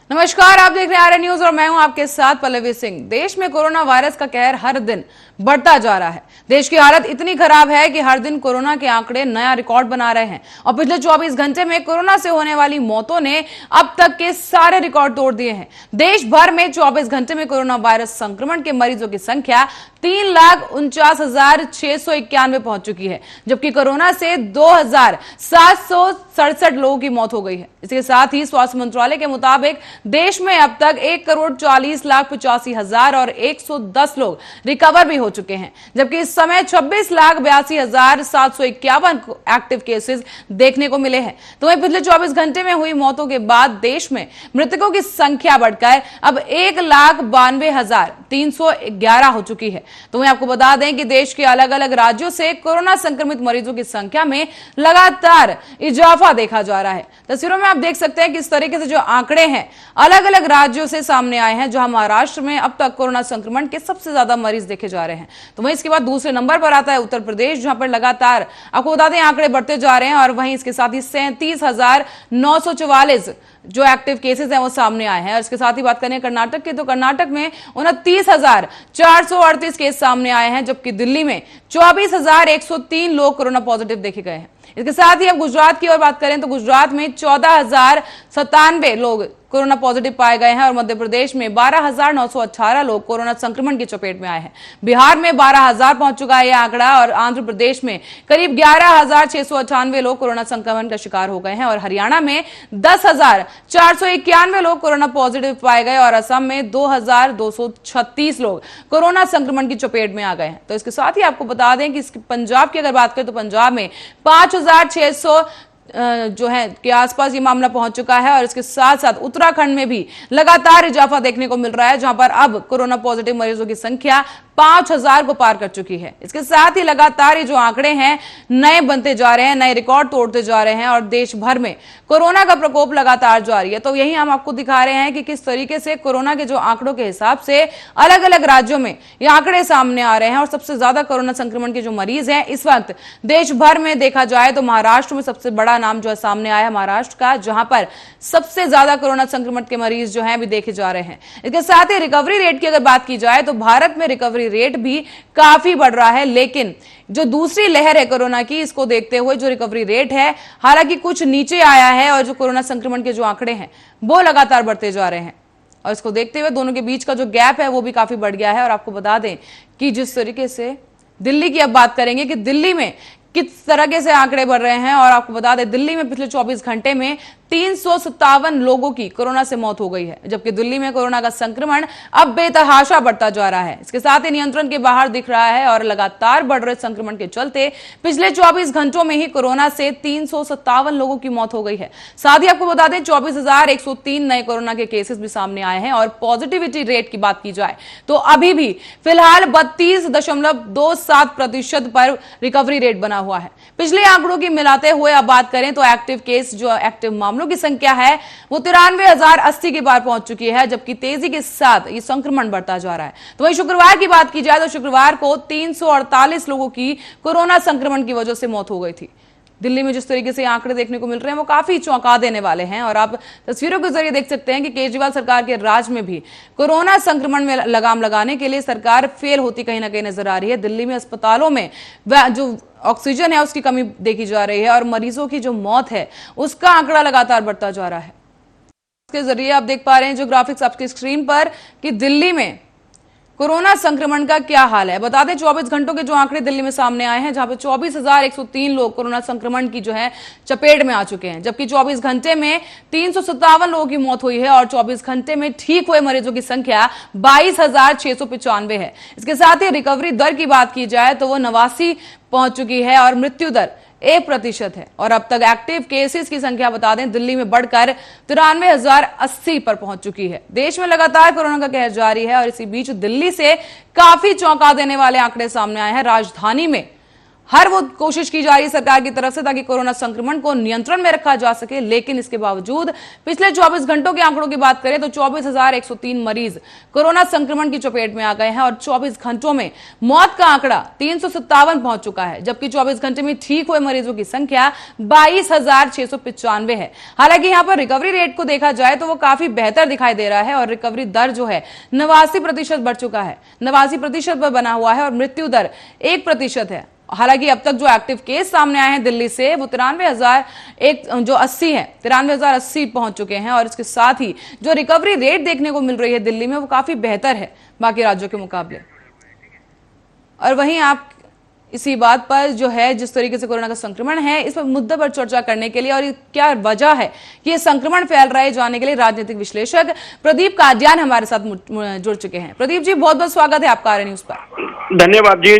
नमस्कार, आप देख रहे हैं आर्य न्यूज और मैं हूं आपके साथ पल्लवी सिंह। देश में कोरोना वायरस का कहर हर दिन बढ़ता जा रहा है। देश की हालत इतनी खराब है कि हर दिन कोरोना के आंकड़े नया रिकॉर्ड बना रहे हैं और पिछले 24 घंटे में कोरोना से होने वाली मौतों ने अब तक के सारे रिकॉर्ड तोड़ दिए हैं। देश भर में 24 घंटे में कोरोना वायरस संक्रमण के मरीजों की संख्या 3,49,691 पहुंच चुकी है, जबकि कोरोना से 2,767 लोगों की मौत हो गई है। इसके साथ ही स्वास्थ्य मंत्रालय के मुताबिक देश में अब तक 1,40,85,000 और 110 लोग रिकवर भी हो चुके हैं, जबकि इस समय 26,82,751 एक्टिव केसेस देखने को मिले हैं। तो वहीं पिछले 24 घंटे में हुई मौतों के बाद देश में मृतकों की संख्या बढ़कर अब 1,92,311 हो चुकी है। तो वहीं आपको बता दें कि देश के अलग अलग राज्यों से कोरोना संक्रमित मरीजों की संख्या में लगातार इजाफा देखा जा रहा है। तस्वीरों में आप देख सकते हैं कि इस तरीके से जो आंकड़े हैं अलग अलग राज्यों से सामने आए हैं, जहां महाराष्ट्र में अब तक कोरोना संक्रमण के सबसे ज्यादा मरीज देखे जा रहे हैं। तो वहीं इसके बाद दूसरे नंबर पर आता है उत्तर प्रदेश, जहां पर लगातार आपको बता दें आंकड़े बढ़ते जा रहे हैं और वहीं इसके साथ ही 37,944 जो एक्टिव केसेस हैं वो सामने आए हैं। और इसके साथ ही बात करें कर्नाटक की, तो कर्नाटक में 29,438 केस सामने आए हैं, जबकि दिल्ली में 24,103 लोग कोरोना पॉजिटिव देखे गए हैं। इसके साथ ही अब गुजरात की ओर बात करें तो गुजरात में 14,097 लोग कोरोना पॉजिटिव पाए गए हैं और मध्य प्रदेश में 12,918 लोग कोरोना संक्रमण की चपेट में आए हैं। बिहार में 12,000 पहुंच चुका है यह आंकड़ा और आंध्र प्रदेश में करीब 11,698 लोग कोरोना संक्रमण का शिकार हो गए हैं और हरियाणा में 10,491 लोग कोरोना पॉजिटिव पाए गए और असम में 2,236 लोग कोरोना संक्रमण की चपेट में आ गए हैं। तो इसके साथ ही आपको बता दें कि पंजाब की अगर बात करें तो पंजाब में 5,600 जो है के आसपास ये मामला पहुंच चुका है और इसके साथ साथ उत्तराखंड में भी लगातार इजाफा देखने को मिल रहा है, जहां पर अब कोरोना पॉजिटिव मरीजों की संख्या 5,000 को पार कर चुकी है। इसके साथ ही लगातार ये जो आंकड़े हैं नए बनते जा रहे हैं, नए रिकॉर्ड तोड़ते जा रहे हैं और देश भर में कोरोना का प्रकोप लगातार जारी है। तो यही हम आपको दिखा रहे हैं कि किस तरीके से कोरोना के जो आंकड़ों के हिसाब से अलग अलग राज्यों में ये आंकड़े सामने आ रहे हैं और सबसे ज्यादा कोरोना संक्रमण के जो मरीज हैं इस वक्त देश भर में देखा जाए तो महाराष्ट्र में सबसे बड़ा नाम जो है सामने आया है महाराष्ट्र का, जहां पर सबसे ज्यादा कोरोना संक्रमण के मरीज जो हैं अभी देखे जा रहे हैं। इसके साथ ही रिकवरी रेट की अगर बात की जाए तो भारत में रिकवरी रेट भी काफी बढ़ रहा है, लेकिन जो दूसरी लहर है कोरोना की, इसको देखते हुए जो रिकवरी रेट है हालांकि कुछ नीचे आया है और जो कोरोना संक्रमण के जो आंकड़े हैं वो लगातार बढ़ते जा रहे हैं और इसको देखते हुए दोनों के बीच का जो गैप है वो भी काफी बढ़ गया है। और आपको बता दें कि जिस तरीके से दिल्ली की अब बात करेंगे कि दिल्ली में किस तरीके से आंकड़े बढ़ रहे हैं और आपको बता दें दिल्ली में पिछले 24 घंटे में 357 लोगों की कोरोना से मौत हो गई है, जबकि दिल्ली में कोरोना का संक्रमण अब बेतहाशा बढ़ता जा रहा है। इसके साथ ही नियंत्रण के बाहर दिख रहा है और लगातार बढ़ रहे संक्रमण के चलते पिछले 24 घंटों में ही कोरोना से 357 लोगों की मौत हो गई है। साथ ही आपको बता दें 24,103 नए कोरोना के केसेस भी सामने आए हैं और पॉजिटिविटी रेट की बात की जाए तो अभी भी फिलहाल 32.27% पर रिकवरी रेट बना हुआ है। पिछले आंकड़ों की मिलाते हुए अब बात करें तो एक्टिव केस जो एक्टिव मामलों की संख्या है वो 93,080 के पार पहुंच चुकी है, जबकि तेजी के साथ ये संक्रमण बढ़ता जा रहा है। तो वहीं शुक्रवार की बात की जाए तो शुक्रवार को 348 लोगों की कोरोना संक्रमण की वजह से मौत हो गई थी। दिल्ली में जिस तरीके से आंकड़े देखने को मिल रहे हैं वो काफी चौंका देने वाले हैं और आप तस्वीरों के जरिए देख सकते हैं कि केजरीवाल सरकार के राज में भी कोरोना संक्रमण में लगाम लगाने के लिए सरकार फेल होती कहीं ना कहीं नजर आ रही है। दिल्ली में अस्पतालों में जो ऑक्सीजन है उसकी कमी देखी जा रही है और मरीजों की जो मौत है उसका आंकड़ा लगातार बढ़ता जा रहा है। इसके जरिए आप देख पा रहे हैं जो ग्राफिक्स आपकी स्क्रीन पर कि दिल्ली में कोरोना संक्रमण का क्या हाल है। बता दें 24 घंटों के जो आंकड़े दिल्ली में सामने आए हैं, जहां पे 24,103 लोग कोरोना संक्रमण की जो है चपेट में आ चुके हैं, जबकि 24 घंटे में 357 लोगों की मौत हुई है और 24 घंटे में ठीक हुए मरीजों की संख्या 22,695 है। इसके साथ ही रिकवरी दर की बात की जाए तो वो 89 पहुंच चुकी है और मृत्यु दर 1% है और अब तक एक्टिव केसेस की संख्या बता दें दिल्ली में बढ़कर 93,080 पर पहुंच चुकी है। देश में लगातार कोरोना का कहर जारी है और इसी बीच दिल्ली से काफी चौंका देने वाले आंकड़े सामने आए हैं। राजधानी में हर वो कोशिश की जा रही है सरकार की तरफ से ताकि कोरोना संक्रमण को नियंत्रण में रखा जा सके, लेकिन इसके बावजूद पिछले 24 घंटों के आंकड़ों की बात करें तो 24,103 मरीज कोरोना संक्रमण की चपेट में आ गए हैं और 24 घंटों में मौत का आंकड़ा 357 पहुंच चुका है, जबकि 24 घंटे में ठीक हुए मरीजों की संख्या 22,695 है। हालांकि यहां पर रिकवरी रेट को देखा जाए तो वो काफी बेहतर दिखाई दे रहा है और रिकवरी दर जो है 89% बढ़ चुका है, 89% पर बना हुआ है और मृत्यु दर 1% है। हालांकि अब तक जो एक्टिव केस सामने आए हैं दिल्ली से वो 93,080 है, 93,080 पहुंच चुके हैं और इसके साथ ही जो रिकवरी रेट देखने को मिल रही है दिल्ली में वो काफी बेहतर है बाकी राज्यों के मुकाबले। और वहीं आप इसी बात पर जो है जिस तरीके से कोरोना का संक्रमण है इस पर मुद्दे पर चर्चा करने के लिए और क्या वजह है कि ये संक्रमण फैल रहा है जानने के लिए राजनीतिक विश्लेषक प्रदीप कादियान हमारे साथ जुड़ चुके हैं। प्रदीप जी बहुत बहुत स्वागत है आपका RN न्यूज पर। धन्यवाद जी।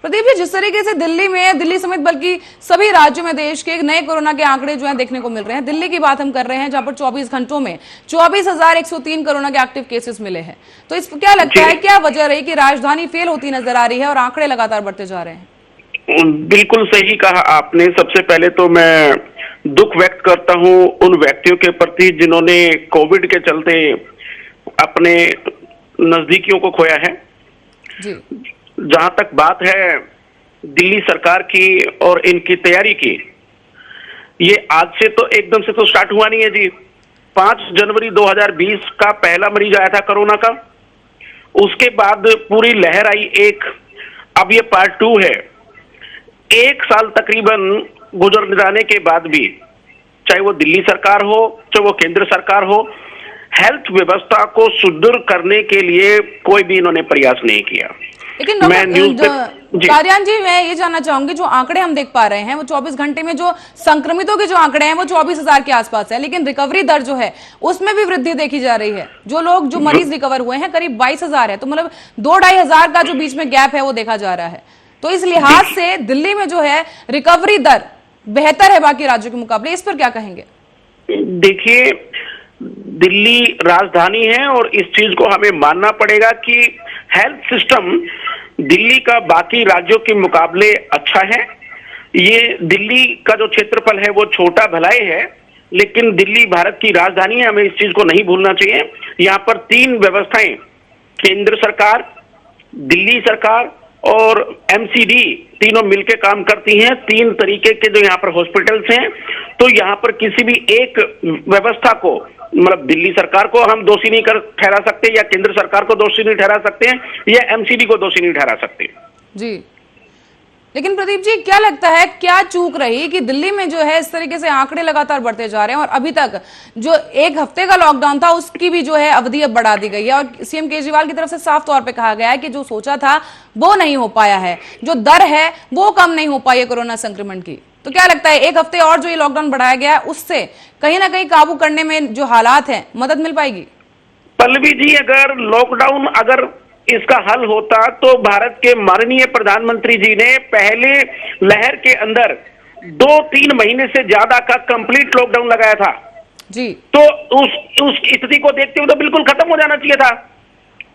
प्रदीप जी, जिस तरीके से दिल्ली समेत बल्कि सभी राज्यों में देश के नए कोरोना के आंकड़े जो है देखने को मिल रहे हैं, दिल्ली की बात हम कर रहे हैं जहां पर 24 घंटों में 24,103 कोरोना के एक्टिव केसेस मिले हैं, तो इस क्या लगता है क्या वजह रही कि राजधानी फेल होती नजर आ रही है और आंकड़े लगातार बढ़ते जा रहे हैं? बिल्कुल सही कहा आपने। सबसे पहले तो मैं दुख व्यक्त करता हूं उन व्यक्तियों के प्रति जिन्होंने कोविड के चलते अपने नजदीकियों को खोया है जी। जहां तक बात है दिल्ली सरकार की और इनकी तैयारी की, ये आज से तो एकदम से तो स्टार्ट हुआ नहीं है जी। 5 जनवरी 2020 का पहला मरीज आया था कोरोना का, उसके बाद पूरी लहर आई एक, अब ये पार्ट 2 है। 1 साल तकरीबन गुजर जाने के बाद भी चाहे वो दिल्ली सरकार हो चाहे वो केंद्र सरकार हो, हेल्थ व्यवस्था को सुदृढ़ करने के लिए कोई भी इन्होंने प्रयास नहीं किया। लेकिन कादियान जी, मैं ये जानना चाहूंगी जो आंकड़े हम देख पा रहे हैं वो 24 घंटे में जो संक्रमितों के जो आंकड़े हैं वो 24,000 के आसपास है, लेकिन रिकवरी दर जो है उसमें भी वृद्धि देखी जा रही है। जो मरीज रिकवर हुए हैं करीब 22,000 है, तो मतलब 2-2.5 हजार का जो बीच में गैप है वो देखा जा रहा है। तो इस लिहाज से दिल्ली में जो है रिकवरी दर बेहतर है बाकी राज्यों के मुकाबले, इस पर क्या कहेंगे? देखिए, दिल्ली राजधानी है और इस चीज को हमें मानना पड़ेगा कि हेल्थ सिस्टम दिल्ली का बाकी राज्यों के मुकाबले अच्छा है। ये दिल्ली का जो क्षेत्रफल है वो छोटा भलाई है, लेकिन दिल्ली भारत की राजधानी है, हमें इस चीज को नहीं भूलना चाहिए। यहाँ पर 3 व्यवस्थाएं, केंद्र सरकार, दिल्ली सरकार और MCD तीनों मिलकर काम करती हैं। 3 तरीके के जो यहाँ पर हॉस्पिटल्स हैं, तो यहाँ पर किसी भी एक व्यवस्था को, मतलब दिल्ली सरकार को हम दोषी नहीं ठहरा सकते या केंद्र सरकार को दोषी नहीं ठहरा सकते हैं या MCD को दोषी नहीं ठहरा सकते जी। लेकिन प्रदीप जी, क्या लगता है क्या चूक रही कि दिल्ली में जो है इस तरीके से आंकड़े लगातार बढ़ते जा रहे हैं और अभी तक जो 1 हफ्ते का लॉकडाउन था उसकी भी जो है अवधि अब बढ़ा दी गई है और CM केजरीवाल की तरफ से साफ तौर पे कहा गया है कि जो सोचा था वो नहीं हो पाया है, जो दर है वो कम नहीं हो पाई है कोरोना संक्रमण की। तो क्या लगता है 1 हफ्ते और जो ये लॉकडाउन बढ़ाया गया है उससे कहीं ना कहीं काबू करने में जो हालात हैं मदद मिल पाएगी? पल्लवी जी, अगर लॉकडाउन इसका हल होता तो भारत के माननीय प्रधानमंत्री जी ने पहले लहर के अंदर 2-3 महीने से ज्यादा का कंप्लीट लॉकडाउन लगाया था जी। तो उस स्थिति को देखते हुए तो बिल्कुल खत्म हो जाना चाहिए था।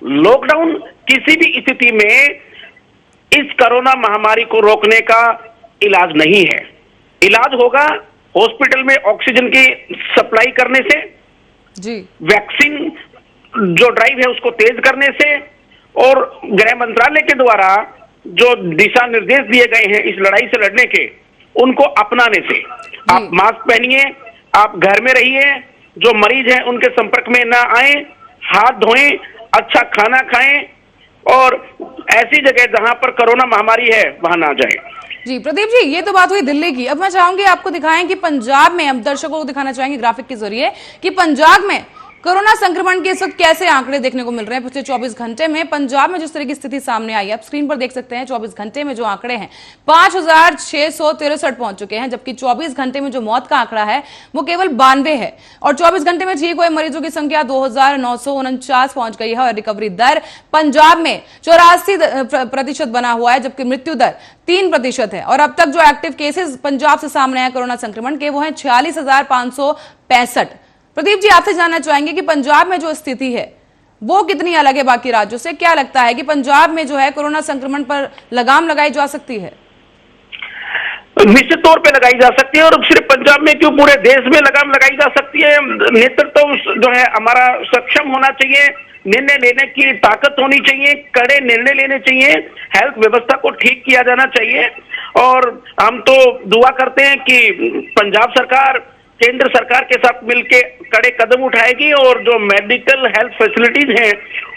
लॉकडाउन किसी भी स्थिति में इस कोरोना महामारी को रोकने का इलाज नहीं है। इलाज होगा हॉस्पिटल में ऑक्सीजन की सप्लाई करने से जी, वैक्सीन जो ड्राइव है उसको तेज करने से और गृह मंत्रालय के द्वारा जो दिशा निर्देश दिए गए हैं इस लड़ाई से लड़ने के, उनको अपनाने से। आप मास्क पहनिए, आप घर में रहिए, जो मरीज हैं उनके संपर्क में ना आए, हाथ धोएं, अच्छा खाना खाएं और ऐसी जगह जहां पर कोरोना महामारी है वहां ना जाए। जी प्रदीप जी, ये तो बात हुई दिल्ली की। अब मैं चाहूंगी आपको दिखाएं कि पंजाब में, अब दर्शकों को दिखाना चाहेंगे ग्राफिक के जरिए कि पंजाब में कोरोना संक्रमण के इस वक्त कैसे आंकड़े देखने को मिल रहे हैं। पिछले 24 घंटे में पंजाब में जिस तरह की स्थिति सामने आई है, आप स्क्रीन पर देख सकते हैं 24 घंटे में जो आंकड़े हैं 5,663 पहुंच चुके हैं, जबकि 24 घंटे में जो मौत का आंकड़ा है वो केवल 92 है और 24 घंटे में ठीक हुए मरीजों की संख्या 2,949 पहुंच गई है और रिकवरी दर पंजाब में 84% बना हुआ है, जबकि मृत्यु दर 3% है। और अब तक जो एक्टिव केसेस पंजाब से सामने आए कोरोना संक्रमण के वो है 46,565। प्रदीप जी, आपसे जानना चाहेंगे कि पंजाब में जो स्थिति है वो कितनी अलग है बाकी राज्यों से? क्या लगता है कि पंजाब में जो है कोरोना संक्रमण पर लगाम लगाई जा सकती है? निश्चित तौर पे लगाई जा सकती है, और सिर्फ पंजाब में क्यों पूरे देश में लगाम लगाई जा सकती है। नेतृत्व जो है हमारा सक्षम होना चाहिए, निर्णय लेने की ताकत होनी चाहिए, कड़े निर्णय लेने चाहिए, हेल्थ व्यवस्था को ठीक किया जाना चाहिए। और हम तो दुआ करते हैं कि पंजाब सरकार केंद्र सरकार के साथ मिलकर कड़े कदम उठाएगी और जो मेडिकल हेल्थ फैसिलिटीज हैं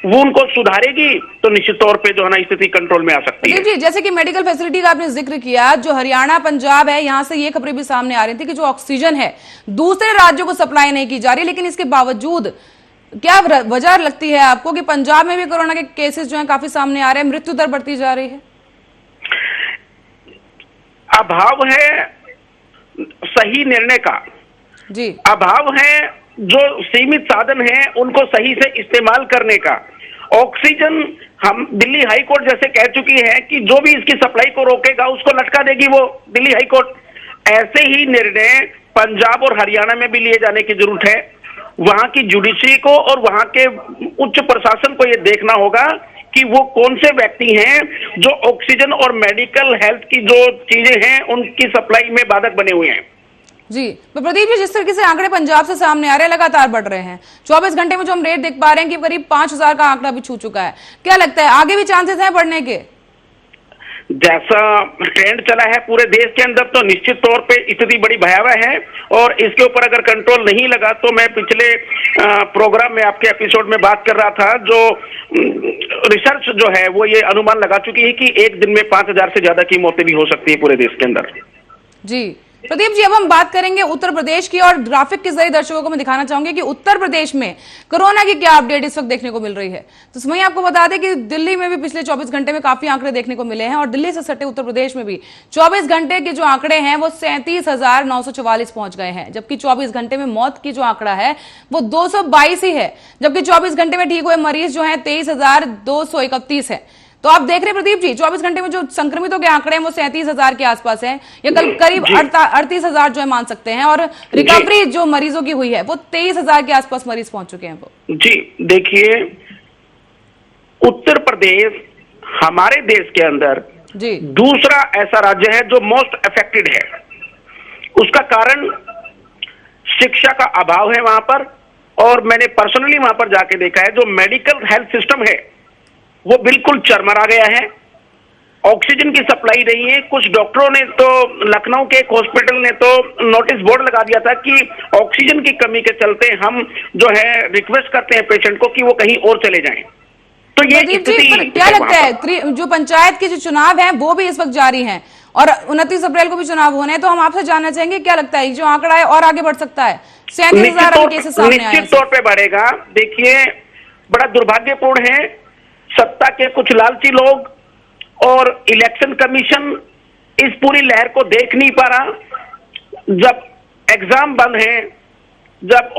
वो उनको सुधारेगी, तो निश्चित तौर पे जो है ना स्थिति कंट्रोल में आ सकती है। जी, जैसे कि मेडिकल फैसिलिटी का आपने जिक्र किया, जो हरियाणा पंजाब है, यहाँ से ये खबरें भी सामने आ रही थी कि जो ऑक्सीजन है दूसरे राज्यों को सप्लाई नहीं की जा रही, लेकिन इसके बावजूद क्या वजह लगती है आपको कि पंजाब में भी कोरोना के केसेस जो है काफी सामने आ रहे हैं, मृत्यु दर बढ़ती जा रही है? अभाव है सही निर्णय का, जी, अभाव है जो सीमित साधन है उनको सही से इस्तेमाल करने का। ऑक्सीजन हम दिल्ली हाई कोर्ट जैसे कह चुकी है कि जो भी इसकी सप्लाई को रोकेगा उसको लटका देगी वो दिल्ली हाई कोर्ट। ऐसे ही निर्णय पंजाब और हरियाणा में भी लिए जाने की जरूरत है। वहां की जुडिशरी को और वहां के उच्च प्रशासन को यह देखना होगा कि वो कौन से व्यक्ति हैं जो ऑक्सीजन और मेडिकल हेल्थ की जो चीजें हैं उनकी सप्लाई में बाधक बने हुए हैं। जी, तो प्रदीप जी, जिस तरीके से आंकड़े पंजाब से सामने आ रहे हैं, लगातार बढ़ रहे हैं, 24 घंटे में जो हम रेट देख पा रहे हैं कि करीब 5000 का आंकड़ा भी छू चुका है, क्या लगता है आगे भी चांसेस हैं बढ़ने के? जैसा ट्रेंड चला है पूरे देश के अंदर, तो निश्चित तौर पे स्थिति बड़ी भयावह है, और इसके ऊपर अगर कंट्रोल नहीं लगा तो मैं पिछले प्रोग्राम में आपके एपिसोड में बात कर रहा था, जो रिसर्च जो है वो ये अनुमान लगा चुकी है कि एक दिन में 5000 से ज्यादा की मौतें भी हो सकती है पूरे देश के अंदर। जी प्रदीप जी, अब हम बात करेंगे उत्तर प्रदेश की, और ग्राफिक के जरिए दर्शकों को मैं दिखाना चाहूंगी कि उत्तर प्रदेश में कोरोना की क्या अपडेट इस वक्त देखने को मिल रही है। तो वहीं आपको बता दें कि दिल्ली में भी पिछले 24 घंटे में काफी आंकड़े देखने को मिले हैं, और दिल्ली से सटे उत्तर प्रदेश में भी 24 घंटे के जो आंकड़े हैं वो 37,944 पहुंच गए हैं, जबकि 24 घंटे में मौत की जो आंकड़ा है वो 222 ही है, जबकि 24 घंटे में ठीक हुए मरीज जो है 23,231 है। तो आप देख रहे हैं प्रदीप जी, 24 घंटे में जो संक्रमितों के आंकड़े हैं वो 37,000 के आसपास है, या कल करीब 38,000 जो है मान सकते हैं, और रिकवरी जो मरीजों की हुई है वो 23,000 के आसपास मरीज पहुंच चुके हैं। वो जी देखिए, उत्तर प्रदेश हमारे देश के अंदर जी दूसरा ऐसा राज्य है जो मोस्ट अफेक्टेड है। उसका कारण शिक्षा का अभाव है वहां पर, और मैंने पर्सनली वहां पर जाके देखा है जो मेडिकल हेल्थ सिस्टम है वो बिल्कुल चरमरा गया है। ऑक्सीजन की सप्लाई नहीं है। कुछ डॉक्टरों ने तो, लखनऊ के एक हॉस्पिटल ने तो नोटिस बोर्ड लगा दिया था कि ऑक्सीजन की कमी के चलते हम जो है रिक्वेस्ट करते हैं पेशेंट को कि वो कहीं और चले जाएं। तो ये स्थिति क्या लगता है, जो पंचायत के जो चुनाव है वो भी इस वक्त जारी है और 29 अप्रैल को भी चुनाव होने हैं, तो हम आपसे जानना चाहेंगे क्या लगता है जो आंकड़ा है और आगे बढ़ सकता है? 37,000 केसेस सामने आए, निश्चित तौर पे बढ़ेगा। देखिए, बड़ा दुर्भाग्यपूर्ण है, सत्ता के कुछ लालची लोग और इलेक्शन कमीशन इस पूरी लहर को देख नहीं पा रहा। जब एग्जाम बंद है, जब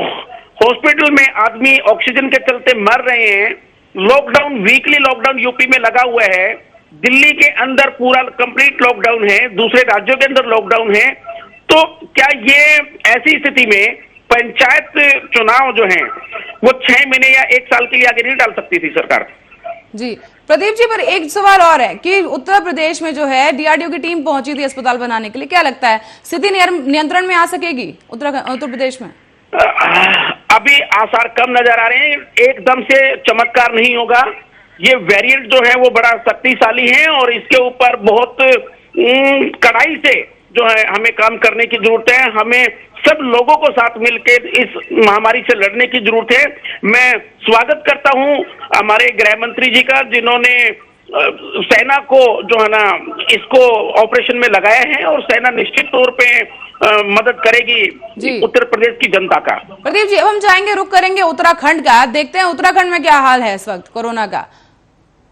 हॉस्पिटल में आदमी ऑक्सीजन के चलते मर रहे हैं, लॉकडाउन, वीकली लॉकडाउन यूपी में लगा हुआ है, दिल्ली के अंदर पूरा कंप्लीट लॉकडाउन है, दूसरे राज्यों के अंदर लॉकडाउन है, तो क्या ये ऐसी स्थिति में पंचायत चुनाव जो है वो 6 महीने या 1 साल के लिए आगे नहीं डाल सकती थी सरकार? जी प्रदीप जी, पर एक सवाल और है कि उत्तर प्रदेश में जो है डीआरडीओ की टीम पहुंची थी अस्पताल बनाने के लिए, क्या लगता है स्थिति नियंत्रण में आ सकेगी उत्तर प्रदेश में? अभी आसार कम नजर आ रहे हैं। एकदम से चमत्कार नहीं होगा। ये वेरिएंट जो है वो बड़ा शक्तिशाली है, और इसके ऊपर बहुत कड़ाई से जो है हमें काम करने की जरूरत है। हमें सब लोगों को साथ मिलकर इस महामारी से लड़ने की जरूरत है। मैं स्वागत करता हूं हमारे गृह मंत्री जी का, जिन्होंने सेना को जो है ना इसको ऑपरेशन में लगाया है, और सेना निश्चित तौर पे मदद करेगी उत्तर प्रदेश की जनता का। प्रदीप जी, अब हम जाएंगे, रुक करेंगे उत्तराखंड का, देखते हैं उत्तराखंड में क्या हाल है इस वक्त कोरोना का।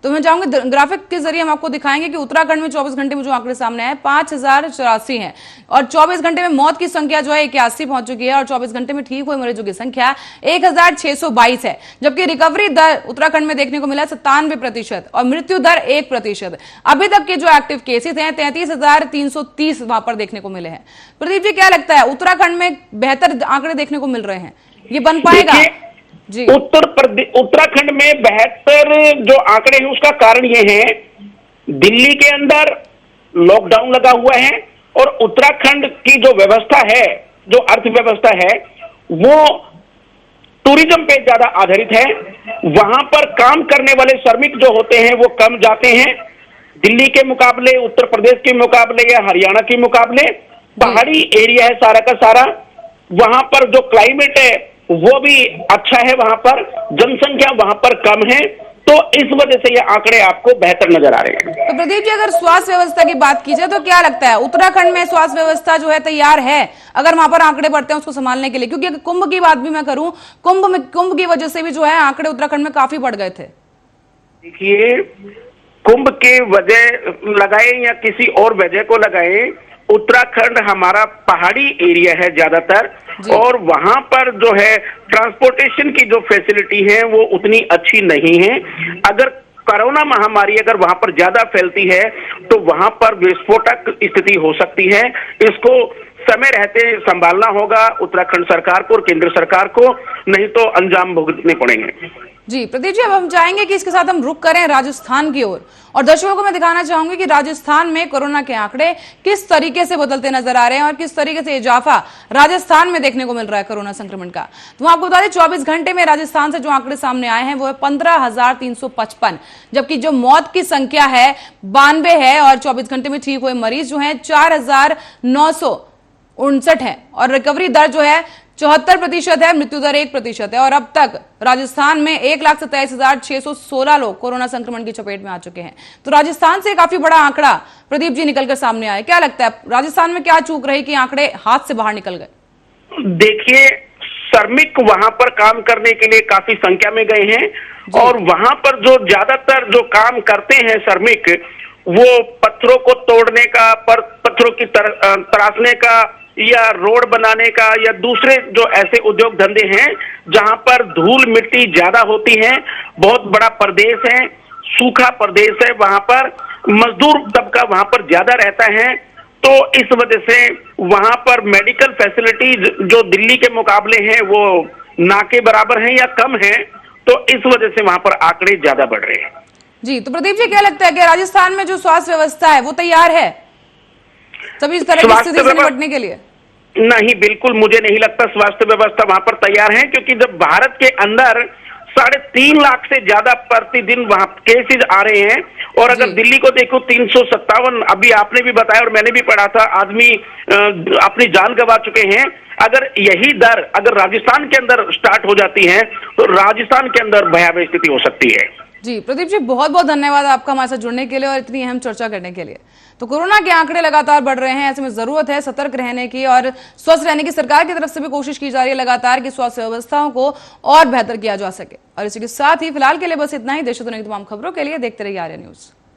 तो मैं चाहूंगी ग्राफिक के जरिए हम आपको दिखाएंगे कि उत्तराखंड में 24 घंटे में जो आंकड़े सामने आए 5084 हैं, और 24 घंटे में मौत की संख्या जो है 81 पहुंच चुकी है, और 24 घंटे में ठीक हुए मरीजों की संख्या 1622 है, जबकि रिकवरी दर उत्तराखंड में देखने को मिला 97% और मृत्यु दर 1%। अभी तक के जो एक्टिव केसेस हैं 33,330 वहां पर देखने को मिले हैं। प्रदीप जी, क्या लगता है उत्तराखंड में बेहतर आंकड़े देखने को मिल रहे हैं, ये बन पाएगा? उत्तराखंड में 72 जो आंकड़े हैं उसका कारण ये है, दिल्ली के अंदर लॉकडाउन लगा हुआ है, और उत्तराखंड की जो व्यवस्था है, जो अर्थव्यवस्था है, वो टूरिज्म पे ज्यादा आधारित है। वहां पर काम करने वाले श्रमिक जो होते हैं वो कम जाते हैं दिल्ली के मुकाबले, उत्तर प्रदेश के मुकाबले या हरियाणा के मुकाबले। पहाड़ी एरिया है सारा का सारा, वहां पर जो क्लाइमेट है वो भी अच्छा है, वहां पर जनसंख्या वहां पर कम है, तो इस वजह से ये आंकड़े आपको बेहतर नजर आ रहे हैं। तो प्रदीप जी, अगर स्वास्थ्य व्यवस्था की बात की जाए तो क्या लगता है उत्तराखंड में स्वास्थ्य व्यवस्था जो है तैयार है अगर वहां पर आंकड़े बढ़ते हैं उसको संभालने के लिए? क्योंकि अगर कुंभ की बात भी मैं करूं, कुंभ की वजह से भी जो है आंकड़े उत्तराखंड में काफी बढ़ गए थे। देखिए, कुंभ के वजह लगाए या किसी और वजह को लगाए, उत्तराखंड हमारा पहाड़ी एरिया है ज्यादातर, और वहां पर जो है ट्रांसपोर्टेशन की जो फैसिलिटी है वो उतनी अच्छी नहीं है। अगर कोरोना महामारी अगर वहां पर ज्यादा फैलती है तो वहां पर विस्फोटक स्थिति हो सकती है। इसको समय रहते संभालना होगा उत्तराखंड सरकार को और केंद्र सरकार को, नहीं तो अंजाम भुगतने पड़ेंगे। जी प्रदीप जी, अब हम चाहेंगे कि इसके साथ हम रुक करें राजस्थान की ओर, और दर्शकों को मैं दिखाना चाहूंगी कि राजस्थान में कोरोना के आंकड़े किस तरीके से बदलते नजर आ रहे हैं और किस तरीके से इजाफा राजस्थान में देखने को मिल रहा है कोरोना संक्रमण का। तो आपको बता दें 24 घंटे में राजस्थान से जो आंकड़े सामने आए हैं वो है 15,355, जबकि जो मौत की संख्या है 92 है, और 24 घंटे में ठीक हुए मरीज जो है 4,959 है, और रिकवरी दर जो है 74% है, मृत्यु दर 1% है। और अब तक राजस्थान में 1,27,616 लोग कोरोना संक्रमण की चपेट में आ चुके हैं। तो राजस्थान से काफी बड़ा आंकड़ा प्रदीप जी निकलकर सामने आया। क्या लगता है राजस्थान में क्या चूक रही कि आंकड़े हाथ से बाहर निकल गए? देखिए, श्रमिक वहां पर काम करने के लिए काफी संख्या में गए हैं, और वहां पर जो ज्यादातर जो काम करते हैं श्रमिक, वो पत्थरों को तोड़ने का, पत्थरों की तराशने का, या रोड बनाने का, या दूसरे जो ऐसे उद्योग धंधे हैं जहां पर धूल मिट्टी ज्यादा होती है। बहुत बड़ा प्रदेश है, सूखा प्रदेश है, वहां पर मजदूर तबका वहां पर ज्यादा रहता है, तो इस वजह से वहां पर मेडिकल फैसिलिटीज जो दिल्ली के मुकाबले हैं वो ना के बराबर हैं या कम हैं, तो इस वजह से वहां पर आंकड़े ज्यादा बढ़ रहे हैं। जी, तो प्रदीप जी क्या लगता है कि राजस्थान में जो स्वास्थ्य व्यवस्था है वो तैयार है सभी इस तरह की स्थिति से निपटने के लिए? नहीं, बिल्कुल मुझे नहीं लगता स्वास्थ्य व्यवस्था वहां पर तैयार है, क्योंकि जब भारत के अंदर 3.5 लाख से ज्यादा प्रतिदिन वहां केसेज आ रहे हैं, और अगर दिल्ली को देखो 357, अभी आपने भी बताया और मैंने भी पढ़ा था, आदमी अपनी जान गंवा चुके हैं। अगर यही दर अगर राजस्थान के अंदर स्टार्ट हो जाती है तो राजस्थान के अंदर भयावह स्थिति हो सकती है। जी प्रदीप जी, बहुत बहुत धन्यवाद आपका हमारे साथ जुड़ने के लिए और इतनी अहम चर्चा करने के लिए। तो कोरोना के आंकड़े लगातार बढ़ रहे हैं, ऐसे में जरूरत है सतर्क रहने की और स्वस्थ रहने की। सरकार की तरफ से भी कोशिश की जा रही है लगातार कि स्वास्थ्य व्यवस्थाओं को और बेहतर किया जा सके। और इसी के साथ ही फिलहाल के लिए बस इतना ही। देश दुनिया की तमाम खबरों के लिए देखते रहिए आर्या न्यूज।